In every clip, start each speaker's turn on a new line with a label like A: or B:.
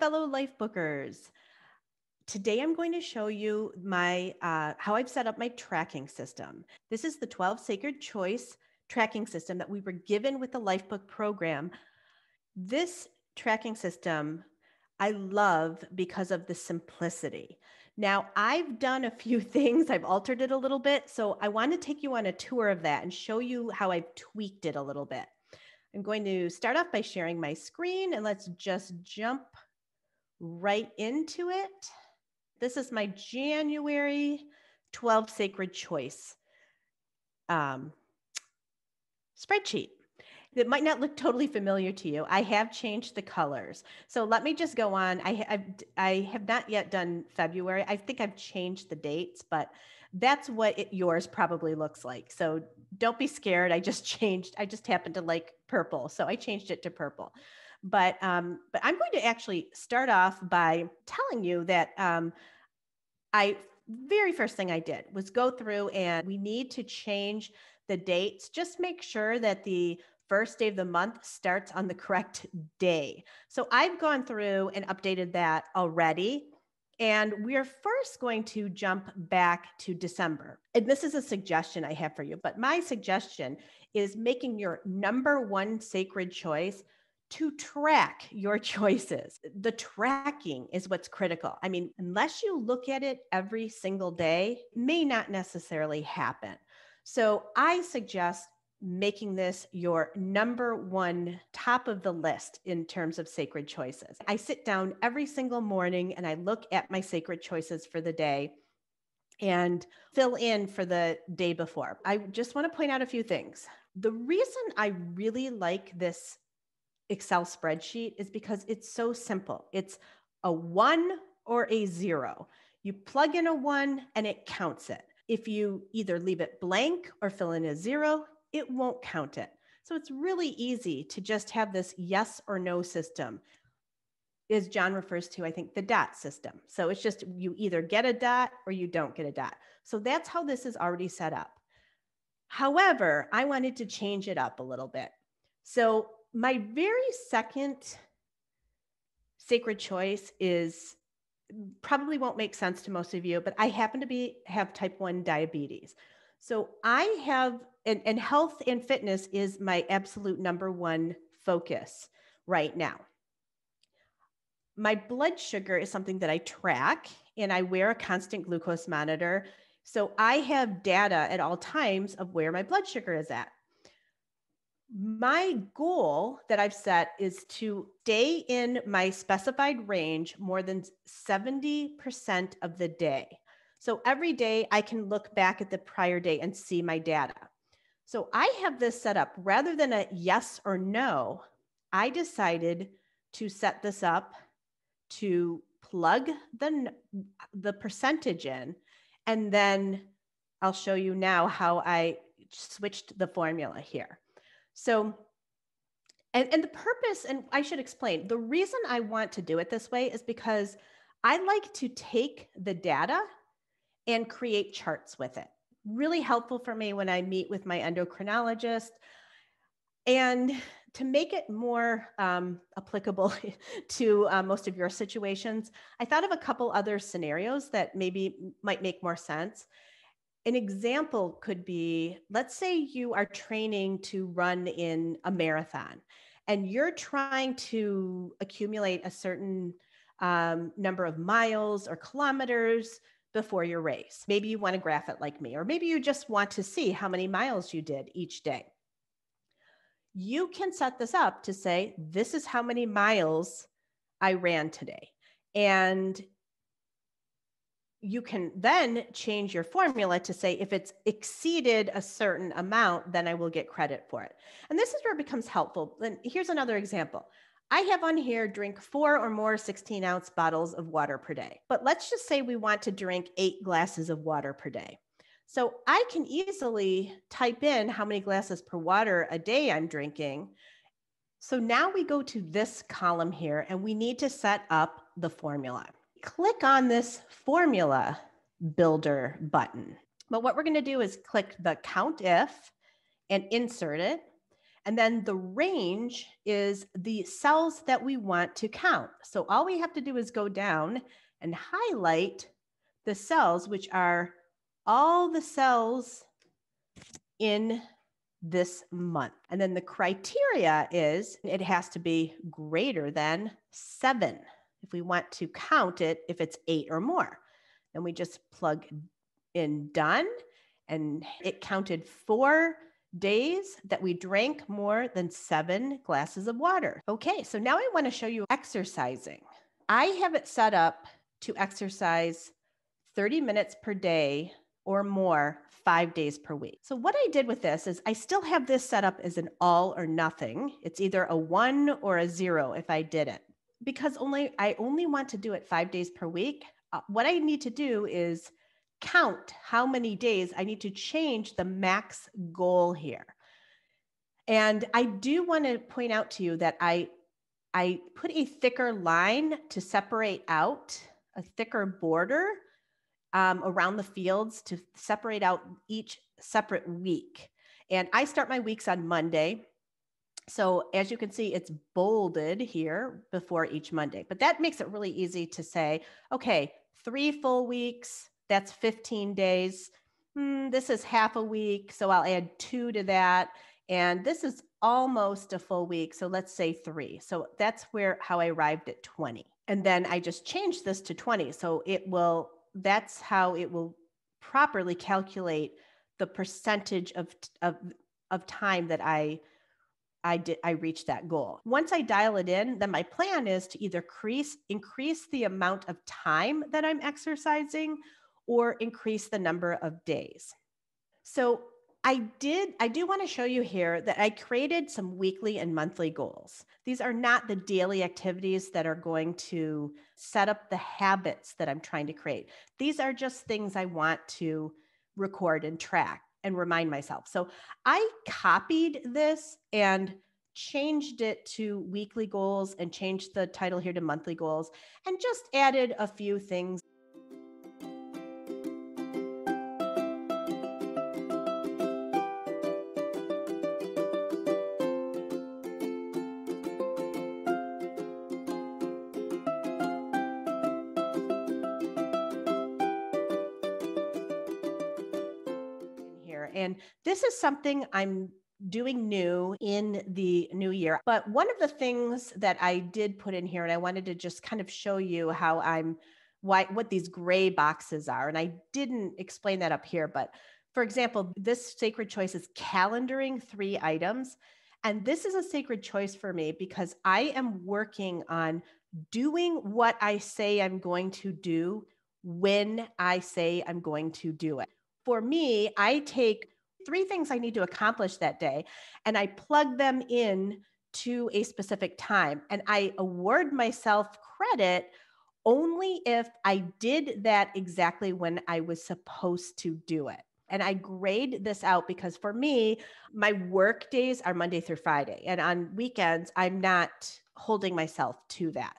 A: fellow life bookers. Today I'm going to show you my how I've set up my tracking system. This is the 12 Sacred Choice tracking system that we were given with the Lifebook program. This tracking system I love because of the simplicity. Now, I've done a few things, I've altered it a little bit, so I want to take you on a tour of that and show you how I've tweaked it a little bit. I'm going to start off by sharing my screen, and let's just jump right into it. This is my January 12 Sacred Choice spreadsheet. It might not look totally familiar to you. I have changed the colors. So let me just go on. I have not yet done February. I think I've changed the dates, but that's what yours probably looks like. So don't be scared. I just happened to like purple. So I changed it to purple. But I'm going to actually start off by telling you that very first thing I did was go through, and we need to change the dates. Just make sure that the first day of the month starts on the correct day. So I've gone through and updated that already. And we're first going to jump back to December. And this is a suggestion I have for you, but my suggestion is making your number one sacred choice to track your choices. The tracking is what's critical. I mean, unless you look at it every single day, it may not necessarily happen. So I suggest making this your number one, top of the list in terms of sacred choices. I sit down every single morning and I look at my sacred choices for the day and fill in for the day before. I just want to point out a few things. The reason I really like this Excel spreadsheet is because it's so simple. It's a 1 or a 0. You plug in a 1 and it counts it. If you either leave it blank or fill in a 0, it won't count it. So it's really easy to just have this yes or no system, as John refers to, I think, the dot system. So it's just you either get a dot or you don't get a dot. So that's how this is already set up. However, I wanted to change it up a little bit. So my very second sacred choice is probably won't make sense to most of you, but I happen to have type 1 diabetes. So I have, and health and fitness is my absolute number one focus right now. My blood sugar is something that I track, and I wear a constant glucose monitor. So I have data at all times of where my blood sugar is at. My goal that I've set is to stay in my specified range more than 70% of the day. So every day I can look back at the prior day and see my data. So I have this set up rather than a yes or no. I decided to set this up to plug the percentage in, and then I'll show you now how I switched the formula here. So, and the purpose, and I should explain, the reason I want to do it this way is because I like to take the data and create charts with it. Really helpful for me when I meet with my endocrinologist. And to make it more applicable to most of your situations, I thought of a couple other scenarios that maybe might make more sense. An example could be, let's say you are training to run in a marathon and you're trying to accumulate a certain number of miles or kilometers before your race. Maybe you want to graph it like me, or maybe you just want to see how many miles you did each day. You can set this up to say, this is how many miles I ran today. And you can then change your formula to say, if it's exceeded a certain amount, then I will get credit for it. And this is where it becomes helpful. And here's another example. I have on here, drink 4 or more 16-ounce bottles of water per day. But let's just say we want to drink 8 glasses of water per day. So I can easily type in how many glasses per water a day I'm drinking. So now we go to this column here, and we need to set up the formula. Click on this formula builder button. But what we're going to do is click the count if and insert it. And then the range is the cells that we want to count. So all we have to do is go down and highlight the cells, which are all the cells in this month. And then the criteria is it has to be greater than 7 if we want to count it if it's 8 or more. And we just plug in done, and it counted 4 days that we drank more than 7 glasses of water. Okay, so now I want to show you exercising. I have it set up to exercise 30 minutes per day or more 5 days per week. So what I did with this is I still have this set up as an all or nothing. It's either a 1 or a 0 if I did it. Because I only want to do it 5 days per week, what I need to do is count how many days I need to change the max goal here. And I do want to point out to you that I put a thicker line to separate out, a thicker border around the fields to separate out each separate week. And I start my weeks on Monday. So as you can see, it's bolded here before each Monday, but that makes it really easy to say, okay, 3 full weeks, that's 15 days. This is half a week, so I'll add 2 to that. And this is almost a full week, so let's say 3. So that's how I arrived at 20. And then I just changed this to 20. So that's how it will properly calculate the percentage of time that I reached that goal. Once I dial it in, then my plan is to either increase the amount of time that I'm exercising or increase the number of days. So I do want to show you here that I created some weekly and monthly goals. These are not the daily activities that are going to set up the habits that I'm trying to create. These are just things I want to record and track and remind myself. So I copied this and changed it to weekly goals and changed the title here to monthly goals and just added a few things. And this is something I'm doing new in the new year. But one of the things that I did put in here, and I wanted to just kind of show you what these gray boxes are. And I didn't explain that up here, but for example, this sacred choice is calendaring 3 items. And this is a sacred choice for me because I am working on doing what I say I'm going to do when I say I'm going to do it. For me, I take 3 things I need to accomplish that day and I plug them in to a specific time. And I award myself credit only if I did that exactly when I was supposed to do it. And I grade this out because for me, my work days are Monday through Friday. And on weekends, I'm not holding myself to that.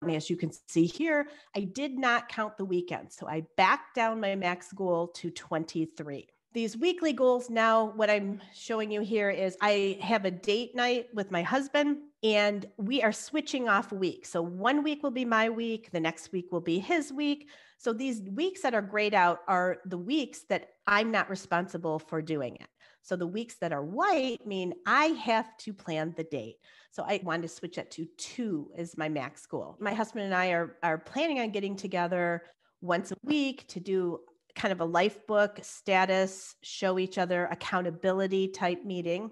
A: And as you can see here, I did not count the weekends. So I backed down my max goal to 23. These weekly goals now, what I'm showing you here is I have a date night with my husband and we are switching off weeks. So one week will be my week, the next week will be his week. So these weeks that are grayed out are the weeks that I'm not responsible for doing it. So the weeks that are white mean I have to plan the date. So I wanted to switch that to 2 as my max goal. My husband and I are planning on getting together once a week to do kind of a life book status, show each other accountability type meeting.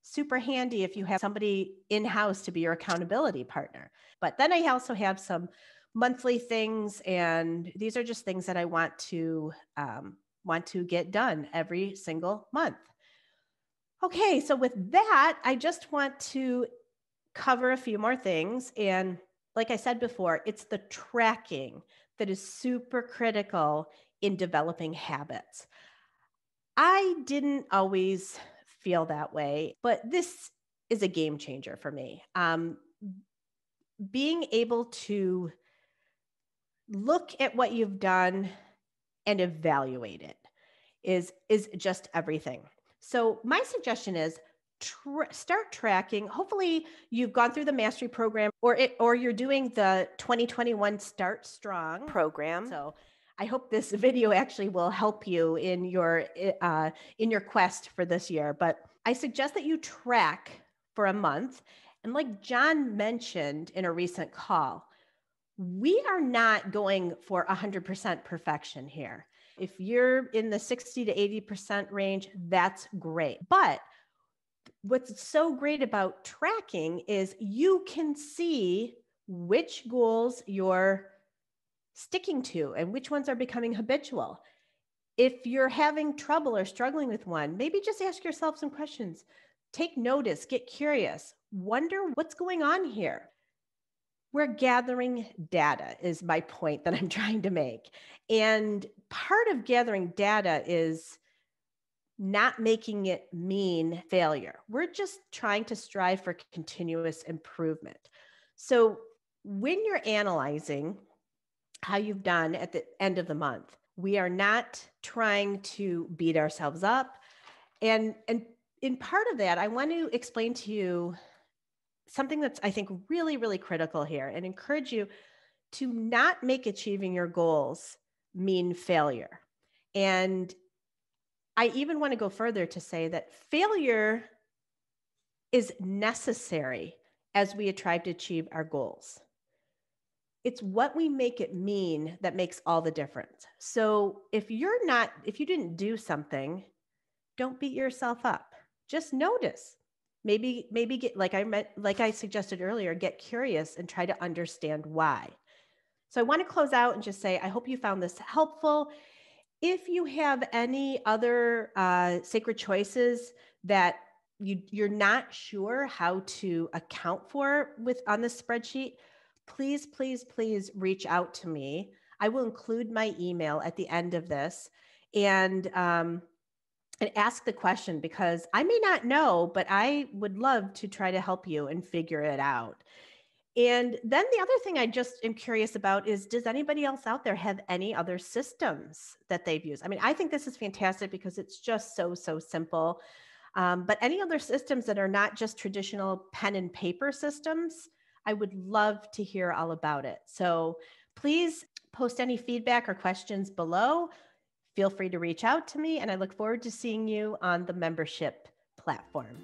A: Super handy if you have somebody in-house to be your accountability partner. But then I also have some monthly things, and these are just things that I want to get done every single month. Okay, so with that, I just want to cover a few more things. And like I said before, it's the tracking that is super critical in developing habits. I didn't always feel that way, but this is a game changer for me. Being able to look at what you've done and evaluate it is just everything. So my suggestion is start tracking. Hopefully you've gone through the mastery program or you're doing the 2021 Start Strong program. So I hope this video actually will help you in your quest for this year. But I suggest that you track for a month. And like John mentioned in a recent call, we are not going for 100% perfection here. If you're in the 60 to 80% range, that's great. But what's so great about tracking is you can see which goals you're sticking to and which ones are becoming habitual. If you're having trouble or struggling with one, maybe just ask yourself some questions. Take notice, get curious, wonder what's going on here. We're gathering data is my point that I'm trying to make. And part of gathering data is not making it mean failure. We're just trying to strive for continuous improvement. So when you're analyzing how you've done at the end of the month, we are not trying to beat ourselves up. And in part of that, I want to explain to you something that's, I think, really, really critical here and encourage you to not make achieving your goals mean failure. And I even want to go further to say that failure is necessary as we try to achieve our goals. It's what we make it mean that makes all the difference. So if you didn't do something, don't beat yourself up. Just notice. Maybe get, like I suggested earlier, get curious and try to understand why. So I want to close out and just say, I hope you found this helpful. If you have any other sacred choices that you're not sure how to account for on this spreadsheet, please, please, please reach out to me. I will include my email at the end of this and ask the question, because I may not know, but I would love to try to help you and figure it out. And then the other thing I just am curious about is, does anybody else out there have any other systems that they've used? I mean, I think this is fantastic because it's just so simple. But any other systems that are not just traditional pen and paper systems, I would love to hear all about it. So please post any feedback or questions below. Feel free to reach out to me, and I look forward to seeing you on the membership platform.